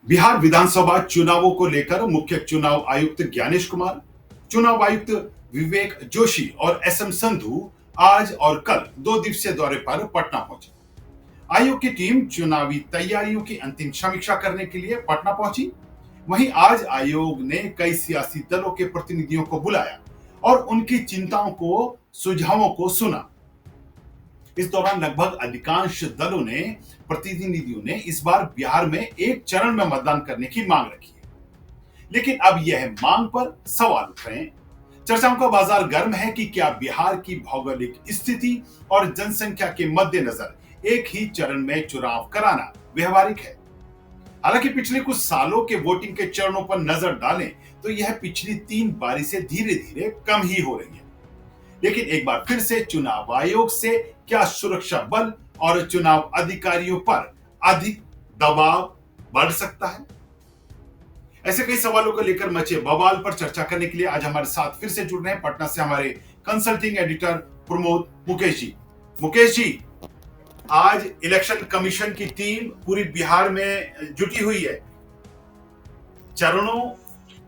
बिहार विधानसभा चुनावों को लेकर मुख्य चुनाव आयुक्त ज्ञानेश कुमार, चुनाव आयुक्त विवेक जोशी और एसएम संधू आज और कल 2 दिवसीय दौरे पर पटना पहुंचे। आयोग की टीम चुनावी तैयारियों की अंतिम समीक्षा करने के लिए पटना पहुंची। वहीं आज आयोग ने कई सियासी दलों के प्रतिनिधियों को बुलाया और उनकी चिंताओं को, सुझावों को सुना। इस दौरान लगभग अधिकांश दलों ने, प्रतिनिधियों ने इस बार बिहार में एक चरण में मतदान करने की मांग रखी है। लेकिन अब यह मांग पर सवाल उठ रहे हैं। चर्चाओं का बाजार गर्म है कि क्या बिहार की भौगोलिक स्थिति और जनसंख्या के मद्देनजर एक ही चरण में चुनाव कराना व्यवहारिक है। हालांकि पिछले कुछ सालों के वोटिंग के चरणों पर नजर डालें तो यह पिछली 3 बारी से धीरे धीरे कम ही हो रही है। लेकिन एक बार फिर से चुनाव आयोग से क्या सुरक्षा बल और चुनाव अधिकारियों पर अधिक दबाव बढ़ सकता है? ऐसे कई सवालों को लेकर मचे बवाल पर चर्चा करने के लिए आज हमारे साथ फिर से जुड़ रहे हैं पटना से हमारे कंसल्टिंग एडिटर प्रमोद मुकेश जी। मुकेश जी, आज इलेक्शन कमीशन की टीम पूरी बिहार में जुटी हुई है। चरणों,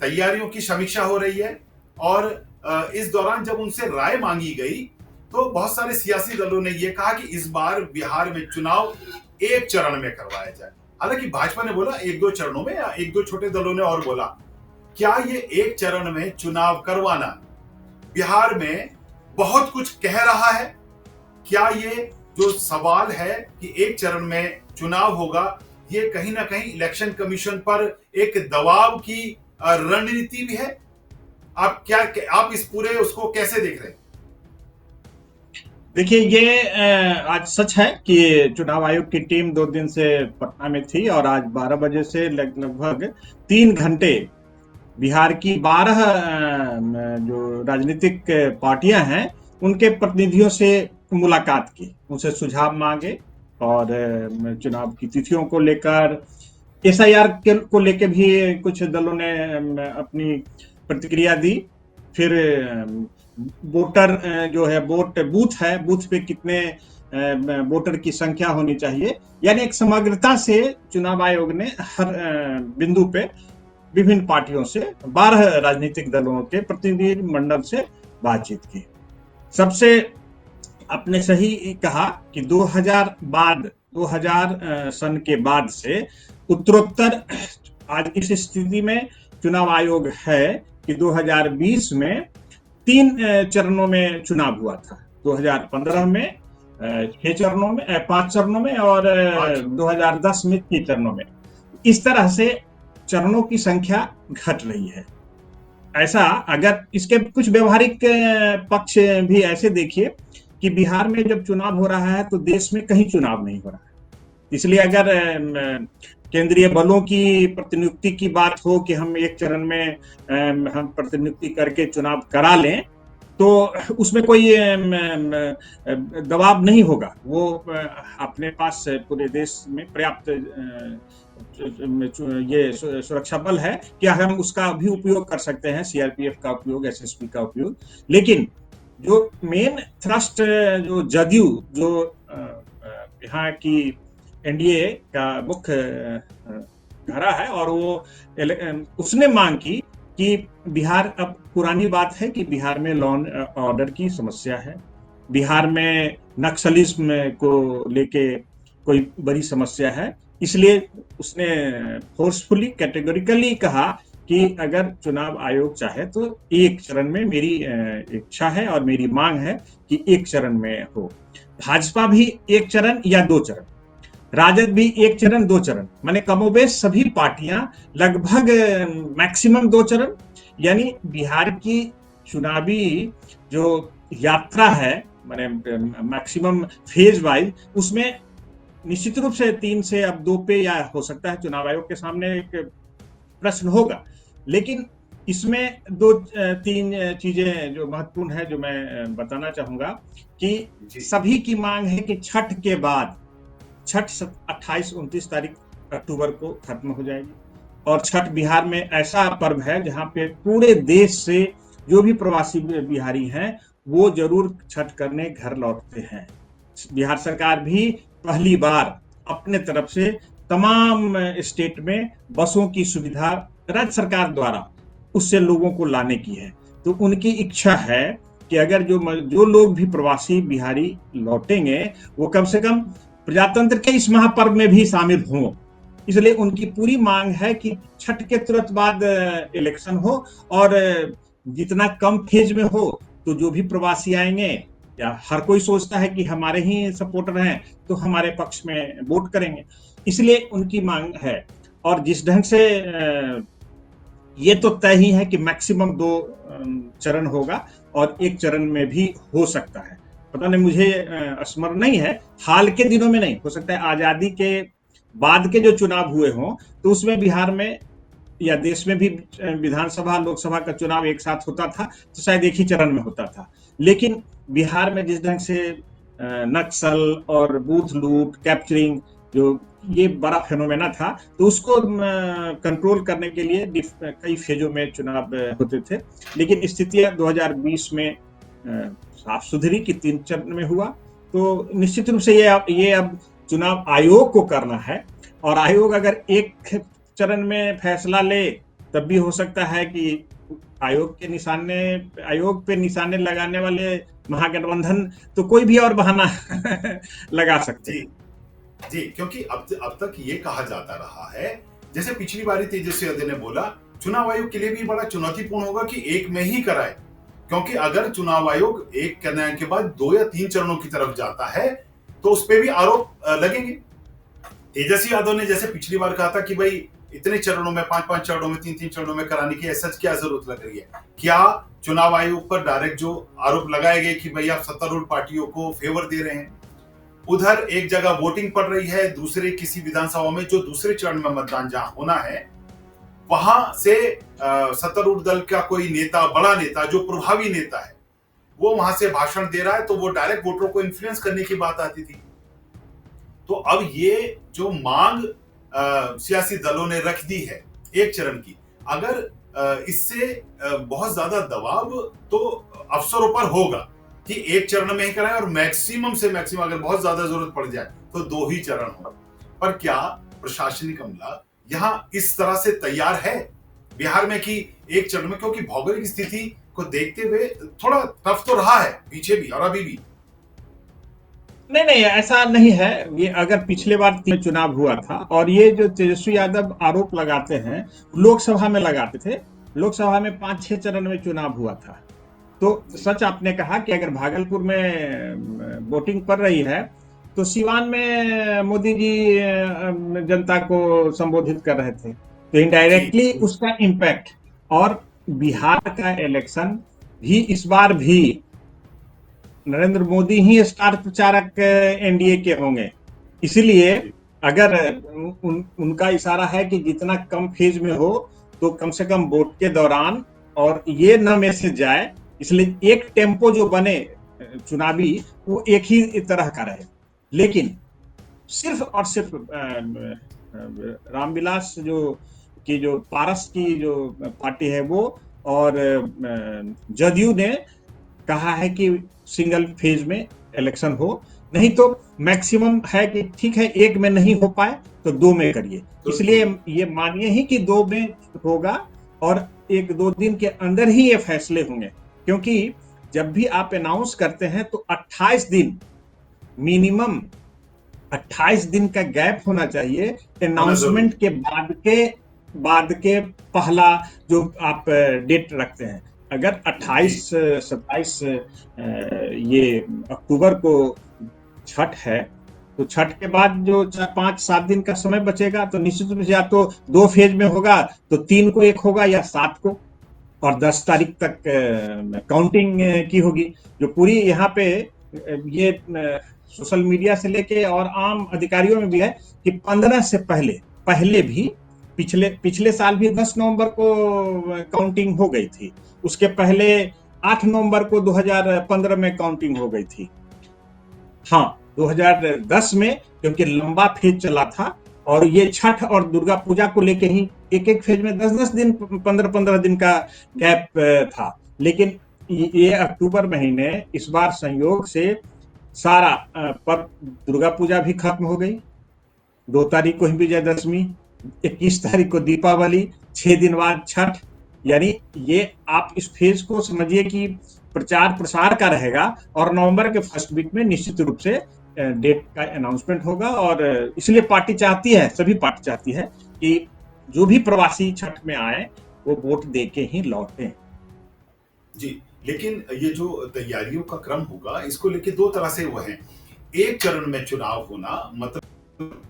तैयारियों की समीक्षा हो रही है और इस दौरान जब उनसे राय मांगी गई तो बहुत सारे सियासी दलों ने यह कहा कि इस बार बिहार में चुनाव एक चरण में करवाया जाए। हालांकि भाजपा ने बोला 1-2 चरणों में, या 1-2 छोटे दलों ने और बोला। क्या ये एक चरण में चुनाव करवाना बिहार में बहुत कुछ कह रहा है? क्या ये जो सवाल है कि एक चरण में चुनाव होगा, ये कहीं ना कहीं इलेक्शन कमीशन पर एक दबाव की रणनीति भी है? आप इस पूरे उसको कैसे देख रहे हैं? देखिए, ये आज सच है कि चुनाव आयोग की टीम 2 दिन से पटना में थी और आज 12 बजे से लगभग 3 घंटे बिहार की 12 जो राजनीतिक पार्टियां हैं उनके प्रतिनिधियों से मुलाकात की, उनसे सुझाव मांगे और चुनाव की तिथियों को लेकर, एसआईआर को लेकर भी कुछ दलों ने अपनी प्रतिक्रिया दी। फिर वोटर जो है, वोट बूथ पे कितने वोटर की संख्या होनी चाहिए, यानी एक समग्रता से चुनाव आयोग ने हर बिंदु पे विभिन्न पार्टियों से 12 राजनीतिक दलों के प्रतिनिधि मंडल से बातचीत की। सबसे आपने सही कहा कि 2000 सन के बाद से उत्तरोत्तर आज इस स्थिति में चुनाव आयोग है कि 2020 में 3 चरणों में चुनाव हुआ था। 2015 में 6 चरणों में, 5 चरणों में और 2010 में 3 चरणों में। इस तरह से चरणों की संख्या घट रही है। ऐसा, अगर इसके कुछ व्यवहारिक पक्ष भी ऐसे देखिए कि बिहार में जब चुनाव हो रहा है तो देश में कहीं चुनाव नहीं हो रहा है। इसलिए अगर केंद्रीय बलों की प्रतिनियुक्ति की बात हो कि हम एक चरण में हम प्रतिनियुक्ति करके चुनाव करा लें, तो उसमें कोई दबाव नहीं होगा। वो अपने पास पूरे देश में पर्याप्त ये सुरक्षा बल है कि हम उसका भी उपयोग कर सकते हैं, सीआरपीएफ का उपयोग, एसएसपी का उपयोग। लेकिन जो मेन थ्रस्ट, जो जदयू, जो यहाँ की एनडीए का मुख्य धारा है, और वो उसने मांग की कि बिहार, अब पुरानी बात है कि बिहार में लॉ एंड ऑर्डर की समस्या है, बिहार में नक्सलिज्म को लेके कोई बड़ी समस्या है। इसलिए उसने फोर्सफुली, कैटेगोरिकली कहा कि अगर चुनाव आयोग चाहे तो एक चरण में, मेरी इच्छा है और मेरी मांग है कि एक चरण में हो। भाजपा भी एक चरण या 2 चरण, राजद भी एक चरण 2 चरण, माने कमोबेश सभी पार्टियां लगभग मैक्सिमम 2 चरण। यानी बिहार की चुनावी जो यात्रा है, माने मैक्सिमम फेज वाइज, उसमें निश्चित रूप से 3 से अब 2 पे, या हो सकता है चुनाव आयोग के सामने एक प्रश्न होगा। लेकिन इसमें 2-3 चीजें जो महत्वपूर्ण है, जो मैं बताना चाहूंगा कि सभी की मांग है कि छठ के बाद, छठ 28-29 तारीख अक्टूबर को खत्म हो जाएगी। और छठ बिहार में ऐसा पर्व है जहां पे पूरे देश से जो भी प्रवासी बिहारी हैं वो जरूर छठ करने घर लौटते हैं। बिहार सरकार भी पहली बार अपने तरफ से तमाम स्टेट में बसों की सुविधा राज्य सरकार द्वारा उससे लोगों को लाने की है। तो उनकी इच्छा है कि अगर जो लोग भी प्रवासी बिहारी लौटेंगे वो कम से कम प्रजातंत्र के इस महापर्व में भी शामिल हों। इसलिए उनकी पूरी मांग है कि छठ के तुरंत बाद इलेक्शन हो और जितना कम फेज में हो, तो जो भी प्रवासी आएंगे, या हर कोई सोचता है कि हमारे ही सपोर्टर हैं तो हमारे पक्ष में वोट करेंगे, इसलिए उनकी मांग है। और जिस ढंग से ये तो तय ही है कि मैक्सिमम 2 चरण होगा और एक चरण में भी हो सकता है, पता नहीं, मुझे स्मरण नहीं है, हाल के दिनों में नहीं हो सकता है, आजादी के बाद के जो चुनाव हुए हों तो उसमें बिहार में या देश में भी विधानसभा लोकसभा का चुनाव एक साथ होता था तो शायद एक ही चरण में होता था। लेकिन बिहार में जिस ढंग से नक्सल और बूथ लूट, कैप्चरिंग, जो ये बड़ा फेनोमेना था, तो उसको कंट्रोल करने के लिए कई फेजों में चुनाव होते थे। लेकिन स्थितियां 2020 में साफ सुथरी कि 3 चरण में हुआ। तो निश्चित रूप से ये अब चुनाव आयोग को करना है, और आयोग अगर एक चरण में फैसला ले तब भी हो सकता है कि आयोग पे निशाने लगाने वाले महागठबंधन तो कोई भी और बहाना लगा सकते जी हैं। जी, क्योंकि अब तक ये कहा जाता रहा है, जैसे पिछली बारी तेजस्वी यादव ने बोला, चुनाव आयोग के लिए भी बड़ा चुनौतीपूर्ण होगा कि एक में ही कराए, क्योंकि अगर चुनाव आयोग एक करने के बाद 2 या 3 चरणों की तरफ जाता है तो उस पर भी आरोप लगेंगे। तेजस्वी यादव ने जैसे पिछली बार कहा था कि भाई इतने चरणों में, 5-5 चरणों में, 3-3 चरणों में कराने की ऐसा क्या जरूरत लग रही है? क्या चुनाव आयोग पर डायरेक्ट जो आरोप लगाए गए कि भाई आप सत्तारूढ़ पार्टियों को फेवर दे रहे हैं, उधर एक जगह वोटिंग पड़ रही है, दूसरे किसी विधानसभा में जो दूसरे चरण में मतदान जहां होना है, वहां से सत्तारूढ़ दल का कोई नेता, बड़ा नेता, जो प्रभावी नेता है, वो वहां से भाषण दे रहा है, तो वो डायरेक्ट वोटरों को इन्फ्लुएंस करने की बात आती थी। तो अब ये जो मांग सियासी दलों ने रख दी है एक चरण की, अगर इससे बहुत ज्यादा दबाव तो अफसरों पर होगा कि एक चरण में ही कराएं, और मैक्सिमम से मैक्सिमम अगर बहुत ज्यादा जरूरत पड़ जाए तो 2 ही चरण हो। पर क्या प्रशासनिक अमला यहां इस तरह से तैयार है बिहार में कि एक चरण में, क्योंकि भौगोलिक स्थिति को देखते हुए थोड़ा टफ तो रहा है पीछे भी और अभी भी। नहीं, ऐसा नहीं है। ये अगर पिछले बार चुनाव हुआ था, और ये जो तेजस्वी यादव आरोप लगाते हैं, लोकसभा में लगाते थे, लोकसभा में 5-6 चरण में चुनाव हुआ था। तो सच आपने कहा कि अगर भागलपुर में वोटिंग पड़ रही है तो सिवान में मोदी जी जनता को संबोधित कर रहे थे, तो इनडायरेक्टली उसका इम्पैक्ट। और बिहार का इलेक्शन भी इस बार भी नरेंद्र मोदी ही स्टार प्रचारक एनडीए के होंगे, इसलिए अगर उनका इशारा है कि जितना कम फेज में हो तो कम से कम वोट के दौरान और ये न मैसेज जाए, इसलिए एक टेम्पो जो बने चुनावी वो एक ही तरह का रहे। लेकिन सिर्फ और सिर्फ रामविलास जो पारस की जो पार्टी है वो, और जदयू ने कहा है कि सिंगल फेज में इलेक्शन हो, नहीं तो मैक्सिमम है कि ठीक है एक में नहीं हो पाए तो 2 में करिए। इसलिए ये मानिए ही कि 2 में होगा, और 1-2 दिन के अंदर ही ये फैसले होंगे, क्योंकि जब भी आप अनाउंस करते हैं तो 28 दिन, मिनिमम 28 दिन का गैप होना चाहिए अनाउंसमेंट के बाद के पहला जो आप डेट रखते हैं। अगर 28-27 ये अक्टूबर को छठ है, तो छठ के बाद जो 5-7 दिन का समय बचेगा, तो निश्चित रूप से या तो 2 फेज में होगा, तो 3 को एक होगा या 7 को, और 10 तारीख तक काउंटिंग की होगी। जो पूरी यहाँ पे ये सोशल मीडिया से लेके और आम अधिकारियों में भी है कि 15 से पहले भी पिछले साल भी 10 नवंबर को काउंटिंग हो गई थी, उसके पहले 8 नवंबर को 2015 में काउंटिंग हो गई थी। हाँ, 2010 में क्योंकि लंबा फेज चला था, और ये छठ और दुर्गा पूजा को लेके ही एक फेज में 10-10 दिन, 15-15 दिन का गैप था। लेकिन ये अक्टूबर महीने इस बार संयोग से सारा पर दुर्गा पूजा भी खत्म हो गई, 2 तारीख को ही विजयदशमी, 21 तारीख को दीपावली, 6 दिन बाद छठ। यानी ये आप इस फेज को समझिए कि प्रचार प्रसार का रहेगा और नवंबर के फर्स्ट वीक में निश्चित रूप से डेट का अनाउंसमेंट होगा। और इसलिए पार्टी चाहती है, सभी पार्टी चाहती है कि जो भी प्रवासी छठ में आए वो वोट दे के ही लौटें। जी, लेकिन ये जो तैयारियों का क्रम होगा, इसको लेके दो तरह से वो है। एक चरण में चुनाव होना मतलब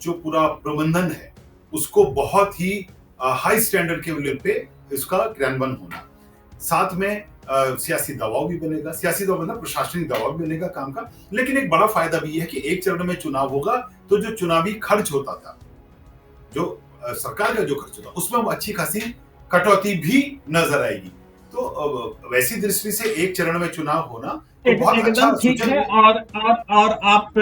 जो पूरा प्रबंधन है उसको बहुत ही हाई स्टैंडर्ड के लेवल पे इसका क्रियान्वयन होना, साथ में सियासी दबाव भी बनेगा, सियासी दबाव मतलब प्रशासनिक दबाव भी बनेगा काम का। लेकिन एक बड़ा फायदा भी है कि एक चरण में चुनाव होगा तो जो चुनावी खर्च होता था, जो सरकार का जो खर्च होता उसमें वो अच्छी खासी कटौती भी नजर आएगी। तो वैसी दृष्टि से एक चरण में चुनाव होना तो बहुत अच्छा एकदम ठीक सूचन है। है। और आप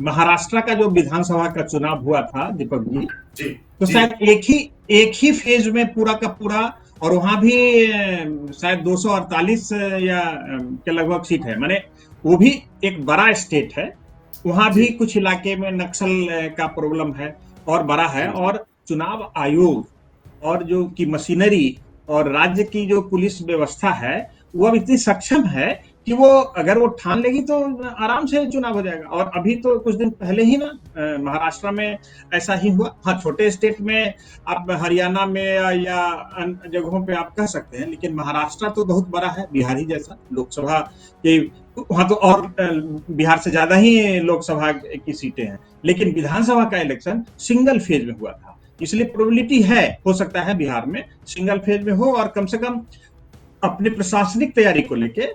महाराष्ट्र का जो विधानसभा का चुनाव हुआ था दीपक जी, जी तो जी शायद एक ही फेज में पूरा का पूरा, और वहां भी शायद 248 या के लगभग सीट है। माने वो भी एक बड़ा स्टेट है, वहां भी जी कुछ इलाके में नक्सल का प्रॉब्लम है और बड़ा है। जी जी और चुनाव आयोग और जो की मशीनरी और राज्य की जो पुलिस व्यवस्था है वो अब इतनी सक्षम है कि वो अगर वो ठान लेगी तो आराम से चुनाव हो जाएगा। और अभी तो कुछ दिन पहले ही ना महाराष्ट्र में ऐसा ही हुआ। हाँ, छोटे स्टेट में आप हरियाणा में या अन्य जगहों पे आप कह सकते हैं, लेकिन महाराष्ट्र तो बहुत बड़ा है, बिहार ही जैसा लोकसभा के, वहां तो और बिहार से ज्यादा ही लोकसभा की सीटें हैं। लेकिन विधानसभा का इलेक्शन सिंगल फेज में हुआ था, इसलिए प्रोबेबिलिटी है, हो सकता है बिहार में सिंगल फेज में हो। और कम से कम अपने प्रशासनिक तैयारी को लेके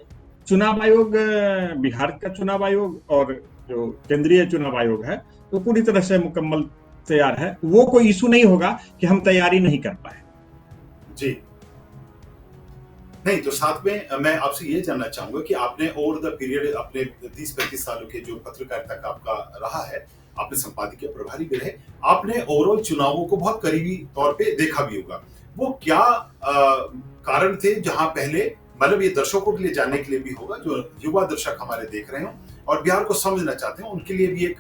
चुनाव आयोग, बिहार का चुनाव आयोग और जो केंद्रीय चुनाव आयोग है वो पूरी तरह से मुकम्मल तैयार है। वो कोई इशू नहीं होगा कि हम तैयारी नहीं कर पाए। जी। नहीं, तो साथ में मैं आपसे ये जानना चाहूंगा कि आपने ओवर द पीरियड अपने 30-35 सालों के जो पत्रकारिता का आपका रहा है, आपने संपादकीय प्रभारी भी रहे, आपने ओवरऑल चुनावों को बहुत करीबी तौर पे देखा भी होगा। वो क्या कारण थे जहां पहले, मतलब ये दर्शकों के लिए जानने के लिए भी होगा, जो युवा दर्शक हमारे देख रहे हो और बिहार को समझना चाहते हैं, उनके लिए भी एक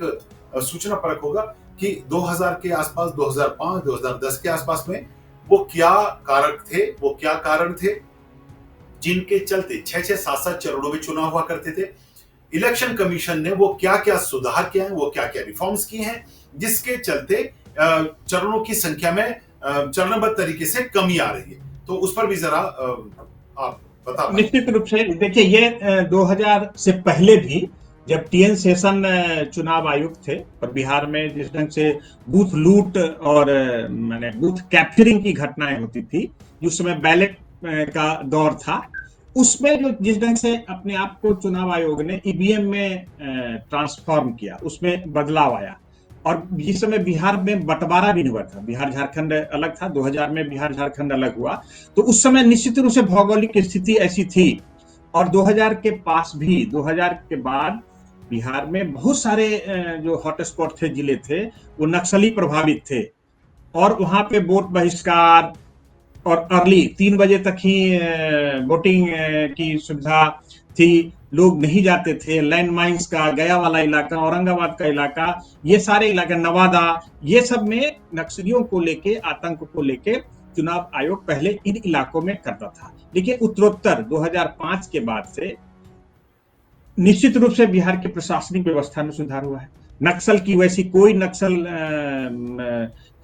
सूचना परक होगा कि 2000 के आसपास, 2005, 2010 के आसपास में वो क्या कारक थे, वो क्या कारण थे जिनके चलते 6-6, 7-7 चरणों में चुनाव हुआ करते थे। इलेक्शन कमीशन ने वो क्या क्या सुधार किए हैं, वो क्या क्या रिफॉर्म्स किए हैं, जिसके चलते चरणों की संख्या में चरणबद्ध तरीके से कमी आ रही है। तो उस पर भी जरा आप बता पाए। निश्चित रूप से देखिए, ये 2000 से पहले भी जब टीएन शेषन चुनाव आयुक्त थे और बिहार में जिस ढंग से बूथ लूट और मैंने बूथ कैप्चरिंग की घटनाएं होती थी, उस समय बैलेट का दौर था, उसमें जो जिस ढंग से अपने आप को चुनाव आयोग ने ईवीएम में ट्रांसफॉर्म किया, उसमें बदलाव आया। और जिस समय बिहार में बंटवारा भी नहीं हुआ था, बिहार झारखंड अलग था, 2000 में बिहार झारखंड अलग हुआ, तो उस समय निश्चित रूप से भौगोलिक स्थिति ऐसी थी। और 2000 के पास भी, 2000 के बाद बिहार में बहुत सारे जो हॉटस्पॉट थे, जिले थे, वो नक्सली प्रभावित थे। और वहां पे वोट बहिष्कार और अर्ली 3 बजे तक ही वोटिंग की सुविधा थी, लोग नहीं जाते थे। लैंड माइंस का गया वाला इलाका, औरंगाबाद का इलाका, ये सारे इलाके, नवादा, ये सब में नक्सलियों को लेके, आतंक को लेके चुनाव आयोग पहले इन इलाकों में करता था। लेकिन उत्तरोत्तर 2005 के बाद से निश्चित रूप से बिहार की प्रशासनिक व्यवस्था में सुधार हुआ है। नक्सल की वैसी कोई नक्सल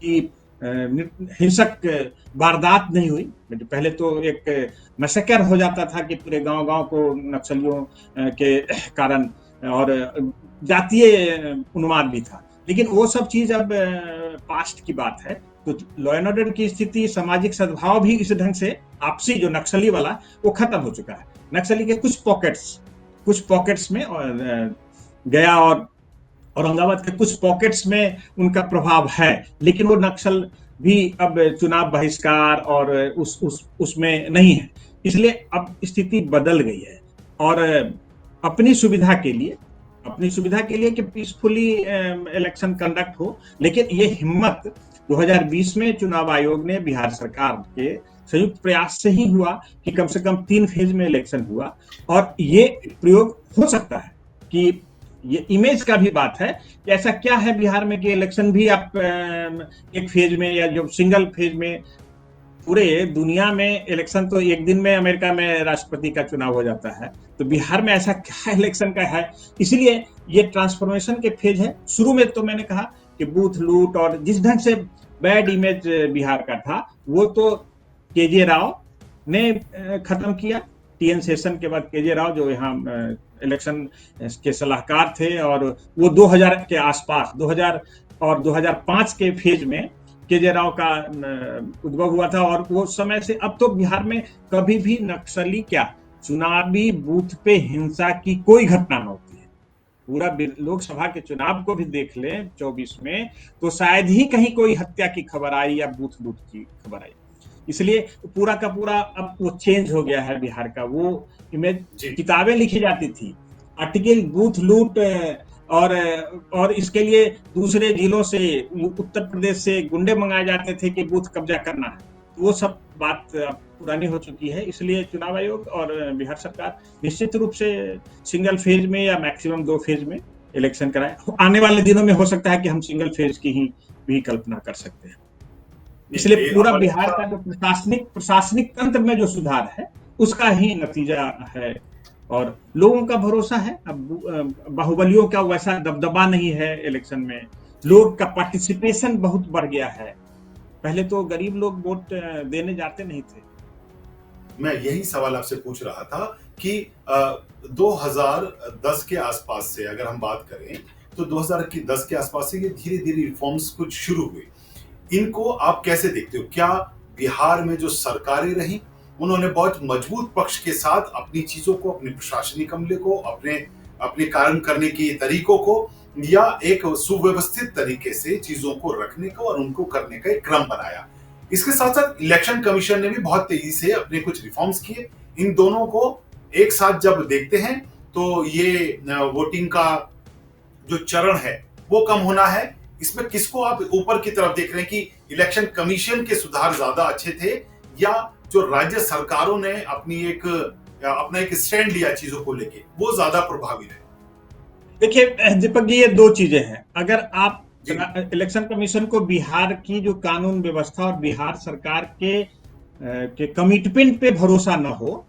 की हिंसक वारदात नहीं हुई। पहले तो एक मैसेकर हो जाता था कि पूरे गांव-गांव को नक्सलियों के कारण, और जातीय उन्माद भी था। लेकिन वो सब चीज अब पास्ट की बात है। तो लॉ एंड ऑर्डर की स्थिति, सामाजिक सद्भाव भी इस ढंग से आपसी जो नक्सली वाला वो खत्म हो चुका है। नक्सली के कुछ पॉकेट्स में गया और औरंगाबाद के कुछ पॉकेट्स में उनका प्रभाव है, लेकिन वो नक्सल भी अब चुनाव बहिष्कार और उसमें नहीं है। इसलिए अब स्थिति बदल गई है। और अपनी सुविधा के लिए कि पीसफुली इलेक्शन कंडक्ट हो। लेकिन ये हिम्मत 2020 में चुनाव आयोग ने बिहार सरकार के संयुक्त प्रयास से ही हुआ कि कम से कम 3 फेज में इलेक्शन हुआ। और ये प्रयोग हो सकता है कि ये इमेज का भी बात है कि ऐसा क्या है बिहार में कि इलेक्शन भी आप एक फेज में या जो सिंगल फेज में, पूरे दुनिया में इलेक्शन तो एक दिन में अमेरिका में राष्ट्रपति का चुनाव हो जाता है, तो बिहार में ऐसा क्या इलेक्शन का है। इसलिए ये ट्रांसफॉर्मेशन के फेज है। शुरू में तो मैंने कहा कि बूथ लूट और जिस ढंग से बैड इमेज बिहार का था वो तो केजे राव ने खत्म किया। टीएन शेषन के बाद केजे राव जो यहाँ इलेक्शन के सलाहकार थे, और वो 2000 के आसपास 2000 और 2005 के फेज में केजे राव का उद्भव हुआ था। और वो समय से अब तो बिहार में कभी भी नक्सली क्या चुनावी बूथ पे हिंसा की कोई घटना न होती है। पूरा लोकसभा के चुनाव को भी देख ले 24 में, तो शायद ही कहीं कोई हत्या की खबर आई या बूथ लूट की खबर आई। इसलिए पूरा का पूरा अब वो चेंज हो गया है बिहार का। वो इमेज किताबें लिखी जाती थी, आर्टिकल बूथ लूट और इसके लिए दूसरे जिलों से, उत्तर प्रदेश से गुंडे मंगाए जाते थे कि बूथ कब्जा करना है। वो सब बात पुरानी हो चुकी है। इसलिए चुनाव आयोग और बिहार सरकार निश्चित रूप से सिंगल फेज में या मैक्सिमम 2 फेज में इलेक्शन कराए। आने वाले दिनों में हो सकता है कि हम सिंगल फेज की ही भी कल्पना कर सकते हैं। इसलिए पूरा बिहार का जो प्रशासनिक तंत्र में जो सुधार है उसका ही नतीजा है, और लोगों का भरोसा है। अब बाहुबलियों का वैसा दबदबा नहीं है इलेक्शन में, लोग का पार्टिसिपेशन बहुत बढ़ गया है। पहले तो गरीब लोग वोट देने जाते नहीं थे। मैं यही सवाल आपसे पूछ रहा था कि 2010 के आसपास से अगर हम बात करें तो 2010 के आसपास से ये धीरे धीरे रिफॉर्म्स कुछ शुरू हुए। इनको आप कैसे देखते हो? क्या बिहार में जो सरकारें रही उन्होंने बहुत मजबूत पक्ष के साथ अपनी चीजों को, अपने प्रशासनिक अमले को, अपने कार्य करने के तरीकों को, या एक सुव्यवस्थित तरीके से चीजों को रखने का और उनको करने का एक क्रम बनाया? इसके साथ साथ इलेक्शन कमीशन ने भी बहुत तेजी से अपने कुछ रिफॉर्म्स किए। इन दोनों को एक साथ जब देखते हैं तो ये वोटिंग का जो चरण है वो कम होना है। इसमें किसको आप ऊपर की तरफ देख रहे हैं कि इलेक्शन कमीशन के सुधार ज्यादा अच्छे थे, या जो राज्य सरकारों ने अपना एक स्टैंड लिया चीजों को लेके वो ज्यादा प्रभावी रहे? देखिए दीपक जी, ये 2 चीजें हैं। अगर आप इलेक्शन कमीशन को बिहार की जो कानून व्यवस्था और बिहार सरकार के कमिटमेंट पे भरोसा न हो,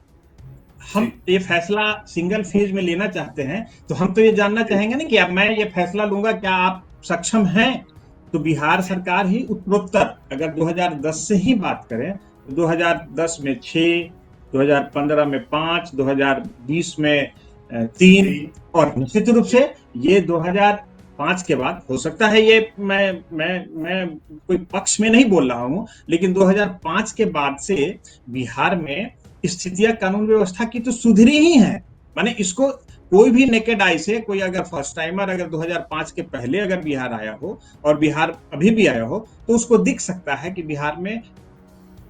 हम ये फैसला सिंगल फेज में लेना चाहते हैं, तो हम तो ये जानना चाहेंगे ना कि अब मैं ये फैसला लूंगा, क्या आप सक्षम हैं? तो बिहार सरकार ही उत्तरोत्तर, अगर 2010 से ही बात करें तो 2010 में 6, 2015 में 5, 2020 में 3, और निश्चित रूप से ये 2005 के बाद हो सकता है, ये मैं कोई पक्ष में नहीं बोल रहा हूं, लेकिन 2005 के बाद से बिहार में स्थितियां कानून व्यवस्था की तो सुधरी ही है। माने इसको कोई भी नेकेड आई से, कोई अगर फर्स्ट टाइमर अगर 2005 के पहले अगर बिहार आया हो और बिहार अभी भी आया हो, तो उसको दिख सकता है कि बिहार में,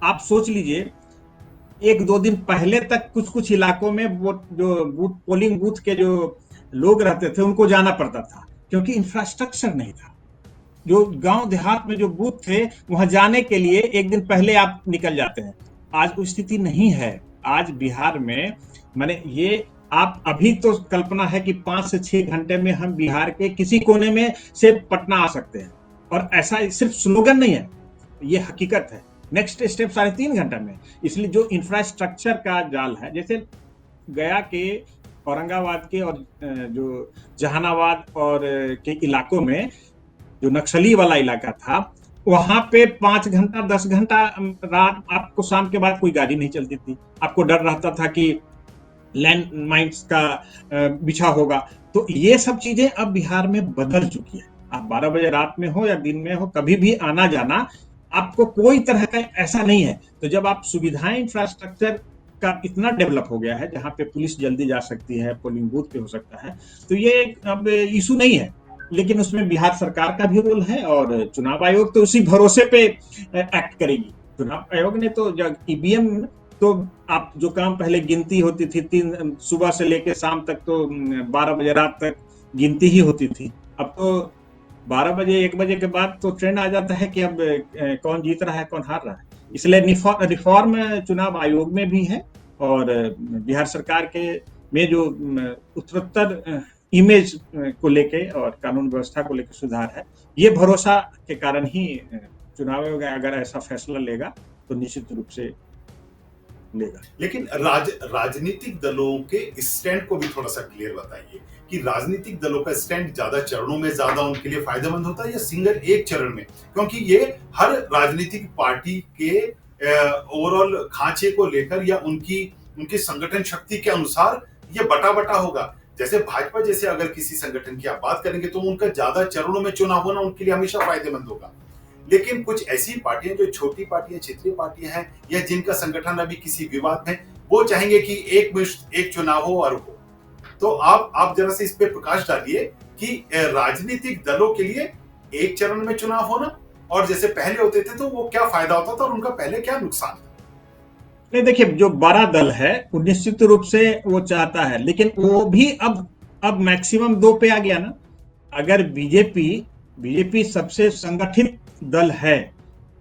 आप सोच लीजिए, 1-2 दिन पहले तक कुछ इलाकों में वो जो पोलिंग बूथ के जो लोग रहते थे उनको जाना पड़ता था, क्योंकि इंफ्रास्ट्रक्चर नहीं था। जो गांव देहात में जो बूथ थे वहां जाने के लिए 1 दिन पहले आप निकल जाते हैं। आज वो स्थिति नहीं है। आज बिहार में, माने ये आप अभी तो कल्पना है कि 5 से 6 घंटे में हम बिहार के किसी कोने में से पटना आ सकते हैं, और ऐसा सिर्फ स्लोगन नहीं है, ये हकीकत है। नेक्स्ट स्टेप 3.5 घंटा में। इसलिए जो इंफ्रास्ट्रक्चर का जाल है, जैसे गया के, औरंगाबाद के और जो जहानाबाद और के इलाकों में जो नक्सली वाला इलाका था, वहां पे 5 घंटा 10 घंटा रात, आपको शाम के बाद कोई गाड़ी नहीं चलती थी। आपको डर रहता था कि लैंड माइन्स का बिछा होगा। तो ये सब चीजें अब बिहार में बदल चुकी है। आप 12 बजे रात में हो या दिन में हो, कभी भी आना जाना, आपको कोई तरह का ऐसा नहीं है। तो जब आप सुविधाएं, इंफ्रास्ट्रक्चर का इतना डेवलप हो गया है, जहां पे पुलिस जल्दी जा सकती है, पोलिंग बूथ पे हो सकता है, तो ये अब इशू नहीं है। लेकिन उसमें बिहार सरकार का भी रोल है, और चुनाव आयोग तो उसी भरोसे पे एक्ट करेगी। चुनाव आयोग ने तो ईवीएम, तो आप जो काम पहले गिनती होती थी 3 सुबह से लेकर शाम तक, तो 12 बजे रात तक गिनती ही होती थी। अब तो 12 बजे 1 बजे के बाद तो ट्रेंड आ जाता है कि अब कौन जीत रहा है, कौन हार रहा है। इसलिए रिफॉर्म चुनाव आयोग में भी है, और बिहार सरकार के में जो उत्तरोत्तर इमेज को लेके और कानून व्यवस्था को लेके सुधार है। ये भरोसा के कारण ही चुनाव आयोग अगर ऐसा फैसला लेगा तो निश्चित रूप से लेगा। लेकिन राजनीतिक दलों के स्टैंड को भी थोड़ा सा क्लियर बताइए कि राजनीतिक दलों का स्टैंड ज्यादा चरणों में ज्यादा उनके लिए फायदेमंद होता है या सिंगल एक चरण में, क्योंकि ये हर राजनीतिक पार्टी के ओवरऑल खांचे को लेकर या उनकी संगठन शक्ति के अनुसार ये बटा बटा होगा। जैसे भाजपा जैसे अगर किसी संगठन की आप बात करेंगे तो उनका ज्यादा चरणों में चुनाव होना उनके लिए हमेशा फायदेमंद होगा। लेकिन कुछ ऐसी पार्टियां जो छोटी पार्टियां, क्षेत्रीय पार्टियां हैं या जिनका संगठन अभी किसी विवाद में, वो चाहेंगे कि एक चुनाव हो और हो। तो आप जरा से इस पे प्रकाश डालिए कि राजनीतिक दलों के लिए एक चरण में चुनाव होना और जैसे पहले होते थे तो वो क्या फायदा होता था और उनका पहले क्या नुकसान था। नहीं, देखिए, जो बड़ा दल है वो निश्चित रूप से वो चाहता है, लेकिन वो भी अब मैक्सिमम 2 पे आ गया ना। अगर बीजेपी सबसे संगठित दल है,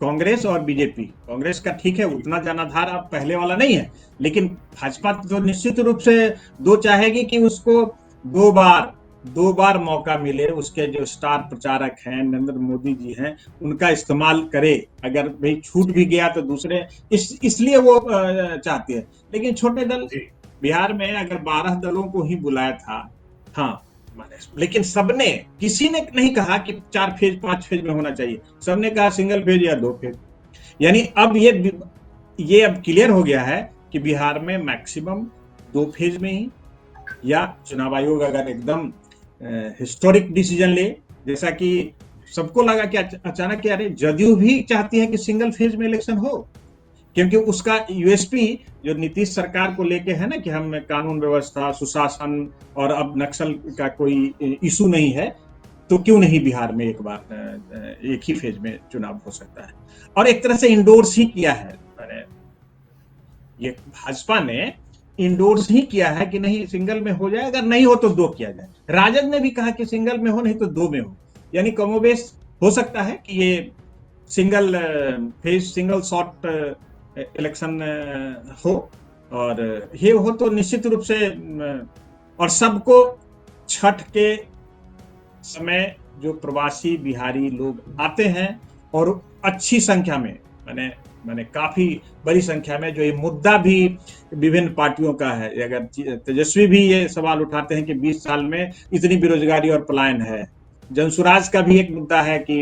कांग्रेस और बीजेपी, कांग्रेस का ठीक है उतना जनाधार अब पहले वाला नहीं है, लेकिन भाजपा तो निश्चित रूप से 2 चाहेगी कि उसको 2 बार मौका मिले, उसके जो स्टार प्रचारक हैं नरेंद्र मोदी जी हैं उनका इस्तेमाल करे। अगर भाई छूट भी गया तो दूसरे इसलिए वो चाहती है। लेकिन छोटे दल, बिहार में अगर 12 दलों को ही बुलाया था, हाँ, लेकिन सबने, किसी ने नहीं कहा कि 4 फेज 5 फेज में होना चाहिए, सबने कहा सिंगल फेज या 2 फेज। यानी अब ये अब क्लियर हो गया है कि बिहार में मैक्सिमम 2 फेज में ही, या चुनाव आयोग अगर एकदम हिस्टोरिक डिसीजन ले, जैसा कि सबको लगा कि अचानक कि अरे जदयू भी चाहती है कि सिंगल फेज में इलेक्शन हो, क्योंकि उसका यूएसपी जो नीतीश सरकार को लेके है ना कि हम कानून व्यवस्था, सुशासन और अब नक्सल का कोई इशू नहीं है, तो क्यों नहीं बिहार में एक बार एक ही फेज में चुनाव हो सकता है। और एक तरह से इंडोर्स ही किया है, मैंने ये भाजपा ने इंडोर्स ही किया है कि नहीं सिंगल में हो जाए, अगर नहीं हो तो 2 किया जाए। राजद ने भी कहा कि सिंगल में हो, नहीं तो 2 में हो। यानी कमोबेश हो सकता है कि ये single phase, single shot election हो, और ये हो तो निश्चित रूप से और सबको छठ के समय जो प्रवासी बिहारी लोग आते हैं और अच्छी संख्या में, मैंने काफी बड़ी संख्या में, जो ये मुद्दा भी विभिन्न पार्टियों का है, अगर तेजस्वी भी ये सवाल उठाते हैं कि 20 साल में इतनी बेरोजगारी और पलायन है, जनसुराज का भी एक मुद्दा है कि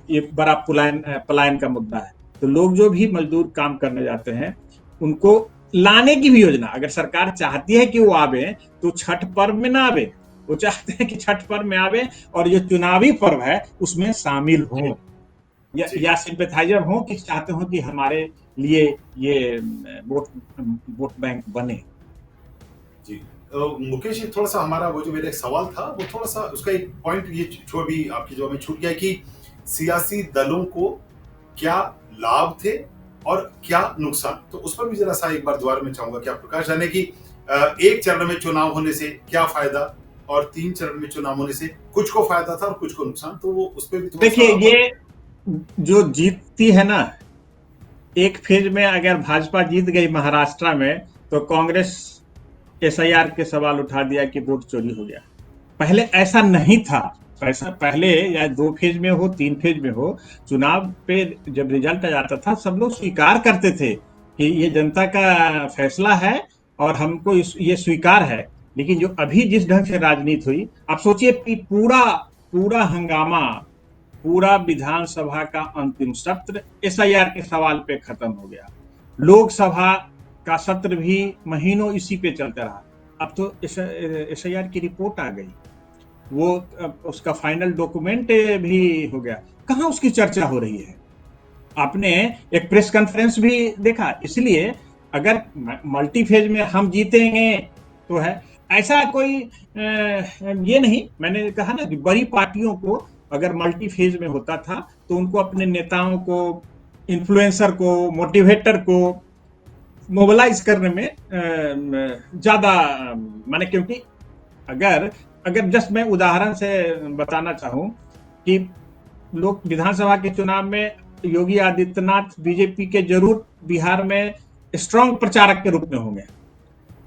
ये बड़ा पलायन का मुद्दा है। तो लोग जो भी मजदूर काम करने जाते हैं उनको लाने की भी योजना, अगर सरकार चाहती है कि वो आवे तो छठ पर्व में ना आवे, वो चाहते हैं कि छठ पर्व में आवे और जो चुनावी पर्व है उसमें शामिल हो, या सिंपैथाइजर हो कि चाहते हो कि हमारे लिए ये वोट बैंक बने। जी मुकेश जी, थोड़ा सा हमारा वो जो मेरा एक सवाल था वो थोड़ा सा उसका एक पॉइंट ये छोड़ भी आपकी जवाब में छूट गया कि सियासी दलों को क्या लाभ थे और क्या नुकसान, तो उस पर भी जरा सा एक बार दोबारा में चाहूंगा कि आप प्रकाश डालें कि एक चरण में चुनाव होने से क्या फायदा और 3 चरण में चुनाव होने से कुछ को फायदा था और कुछ को नुकसान, तो वो उस पर भी देखिए, ये जो जीतती है ना, एक फेज में अगर भाजपा जीत गई महाराष्ट्र में तो कांग्रेस एसआईआर के सवाल उठा दिया कि वोट चोरी हो गया। पहले ऐसा नहीं था, ऐसा पहले या 2 फेज में हो 3 फेज में हो, चुनाव पे जब रिजल्ट आ जाता था सब लोग स्वीकार करते थे कि ये जनता का फैसला है और हमको ये स्वीकार है। लेकिन जो अभी जिस ढंग से राजनीति हुई, आप सोचिए कि पूरा हंगामा, पूरा विधानसभा का अंतिम सत्र एसआईआर के सवाल पे खत्म हो गया, लोकसभा का सत्र भी महीनों इसी पे चलता रहा। अब तो एसआईआर की रिपोर्ट आ गई, वो उसका फाइनल डॉक्यूमेंट भी हो गया, कहाँ उसकी चर्चा हो रही है? आपने एक प्रेस कॉन्फ्रेंस भी देखा। इसलिए अगर मल्टी फेज में हम जीतेंगे तो है, ऐसा कोई ये नहीं। मैंने कहा ना कि बड़ी पार्टियों को अगर मल्टी फेज में होता था तो उनको अपने नेताओं को, इन्फ्लुएंसर को, मोटिवेटर को मोबिलाइज करने में ज्यादा माने, क्योंकि अगर जस्ट मैं उदाहरण से बताना चाहूं कि लोग विधानसभा के चुनाव में योगी आदित्यनाथ बीजेपी के जरूर बिहार में स्ट्रांग प्रचारक के रूप में होंगे,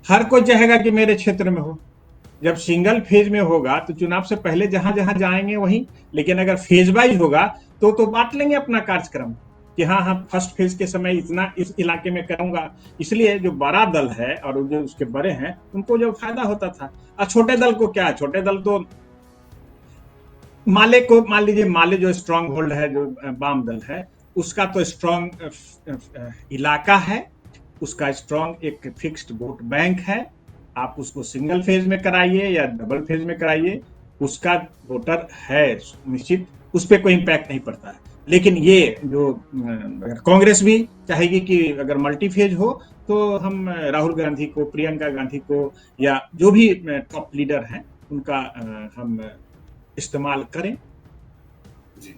हर कोई चाहेगा कि मेरे क्षेत्र में हो, जब सिंगल फेज में होगा तो चुनाव से पहले जहां जहां जाएंगे वहीं, लेकिन अगर फेज वाइज होगा तो बांट लेंगे अपना कार्यक्रम कि हाँ हाँ फर्स्ट फेज के समय इतना इस इलाके में करूंगा। इसलिए जो बड़ा दल है और जो उसके बड़े हैं उनको जो फायदा होता था, और छोटे दल को क्या, छोटे दल तो माले को मान लीजिए, माले जो स्ट्रांग होल्ड है, जो वाम दल है, उसका तो स्ट्रांग इलाका है, उसका स्ट्रांग एक फिक्स्ड वोट बैंक है। आप उसको सिंगल फेज में कराइए या डबल फेज में कराइए, उसका वोटर है निश्चित, उस पर कोई इम्पैक्ट नहीं पड़ता है। लेकिन ये जो कांग्रेस भी चाहेगी कि अगर मल्टी फेज हो तो हम राहुल गांधी को, प्रियंका गांधी को, या जो भी टॉप लीडर हैं उनका हम इस्तेमाल करें। जी,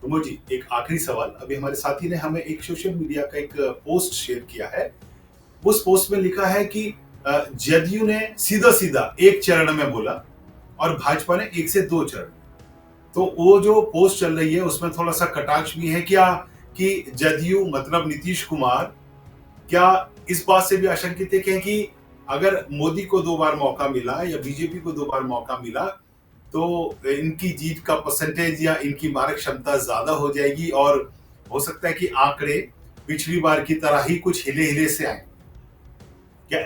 प्रमोद जी, एक आखिरी सवाल। अभी हमारे साथी ने हमें एक सोशल मीडिया का एक पोस्ट शेयर किया है। उस पोस्ट में लिखा है कि जदयू ने सीधा सीधा एक चरण में बोला और भाजपा ने 1 से 2 चरण। तो वो जो पोस्ट चल रही है उसमें थोड़ा सा कटाक्ष भी है क्या कि जदयू मतलब नीतीश कुमार क्या इस बात से भी आशंकित है कि अगर मोदी को 2 बार मौका मिला या बीजेपी को 2 बार मौका मिला तो इनकी जीत का परसेंटेज या इनकी मारक क्षमता ज्यादा हो जाएगी और हो सकता है कि आंकड़े पिछली बार की तरह ही कुछ हिले हिले से आए। क्या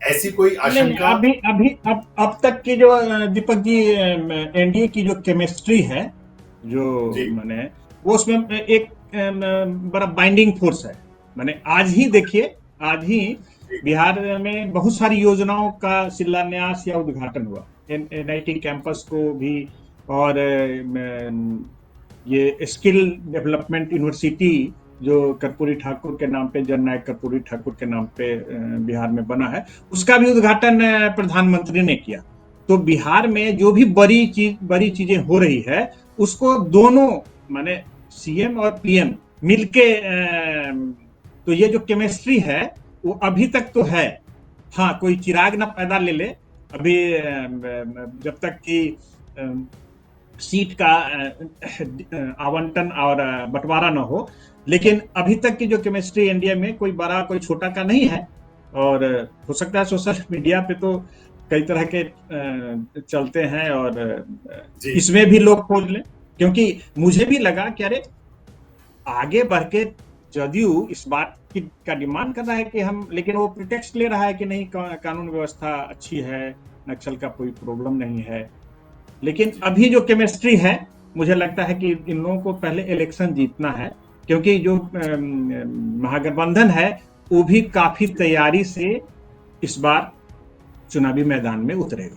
ऐसी कोई नहीं, आशंका? अभी अभी अब तक की जो दीपक जी एनडीए की जो केमिस्ट्री है, जो जी मैंने वो उसमें एक बड़ा बाइंडिंग फोर्स है। मैंने आज ही देखिए, आज ही जी बिहार में बहुत सारी योजनाओं का शिलान्यास या उद्घाटन हुआ, एनआईटी कैंपस को भी, और ये स्किल डेवलपमेंट यूनिवर्सिटी जो कर्पूरी ठाकुर के नाम पे, जननायक कर्पूरी ठाकुर के नाम पे बिहार में बना है, उसका भी उद्घाटन प्रधानमंत्री ने किया। तो बिहार में जो भी बड़ी चीजें हो रही है उसको दोनों माने सीएम और पीएम मिलके, तो ये जो केमिस्ट्री है वो अभी तक तो है। हाँ, कोई चिराग ना पैदा ले ले अभी, जब तक कि सीट का आवंटन और बंटवारा न हो। लेकिन अभी तक की जो केमिस्ट्री इंडिया में कोई बड़ा कोई छोटा का नहीं है। और हो सकता है सोशल मीडिया पे तो कई तरह के चलते हैं और जी इसमें भी लोग खोज लें, क्योंकि मुझे भी लगा कि अरे आगे बढ़ के जदयू इस बात की का डिमांड कर रहा है कि हम, लेकिन वो प्रिटेक्स्ट ले रहा है कि नहीं कानून व्यवस्था अच्छी है, नक्सल का कोई प्रॉब्लम नहीं है। लेकिन जी अभी जो केमिस्ट्री है, मुझे लगता है कि इन लोगों को पहले इलेक्शन जीतना है, क्योंकि जो महागठबंधन है वो भी काफी जी तैयारी से इस बार चुनावी मैदान में उतरेगा,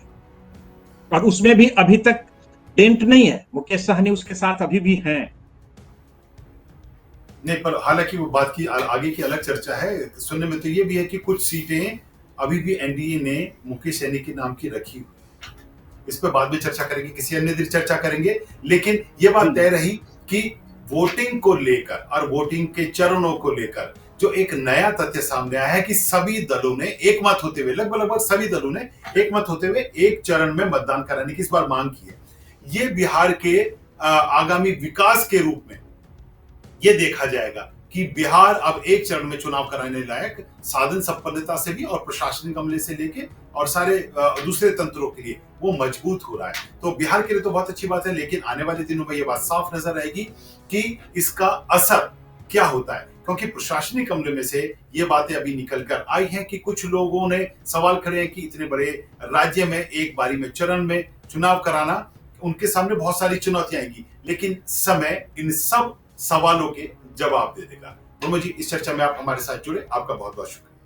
और उसमें भी अभी तक डेंट नहीं है। मुकेश सहनी उसके साथ अभी भी हैं। नहीं, पर हालांकि वो बात की आगे की अलग चर्चा है। सुनने में तो ये भी है कि कुछ सीटें अभी भी एनडीए ने मुकेश सैनी के नाम की रखी हुई। इस पर बाद में चर्चा करेंगे, किसी अन्य दिन चर्चा करेंगे। लेकिन ये बात तय रही कि वोटिंग को लेकर और वोटिंग के चरणों को लेकर जो एक नया तथ्य सामने आया है कि सभी दलों ने एकमत होते हुए, लगभग सभी दलों ने एकमत होते हुए एक चरण में मतदान कराने की इस बार मांग की है। ये बिहार के आगामी विकास के रूप में ये देखा जाएगा कि बिहार अब एक चरण में चुनाव कराने लायक साधन संपन्नता से भी और प्रशासनिक अमले से लेके और सारे दूसरे तंत्रों के लिए वो मजबूत हो रहा है। तो बिहार के लिए तो बहुत अच्छी बात है, लेकिन आने वाले दिनों में ये बात साफ नजर आएगी कि इसका असर क्या होता है, क्योंकि प्रशासनिक अमले में से ये बातें अभी निकल कर आई हैं कि कुछ लोगों ने सवाल खड़े हैं कि इतने बड़े राज्य में एक बारी में चरण में चुनाव कराना, उनके सामने बहुत सारी चुनौतियां आएंगी, लेकिन समय इन सब सवालों के जवाब दे देगा। मुर्मू जी, इस चर्चा में आप हमारे साथ जुड़े, आपका बहुत बहुत शुक्रिया।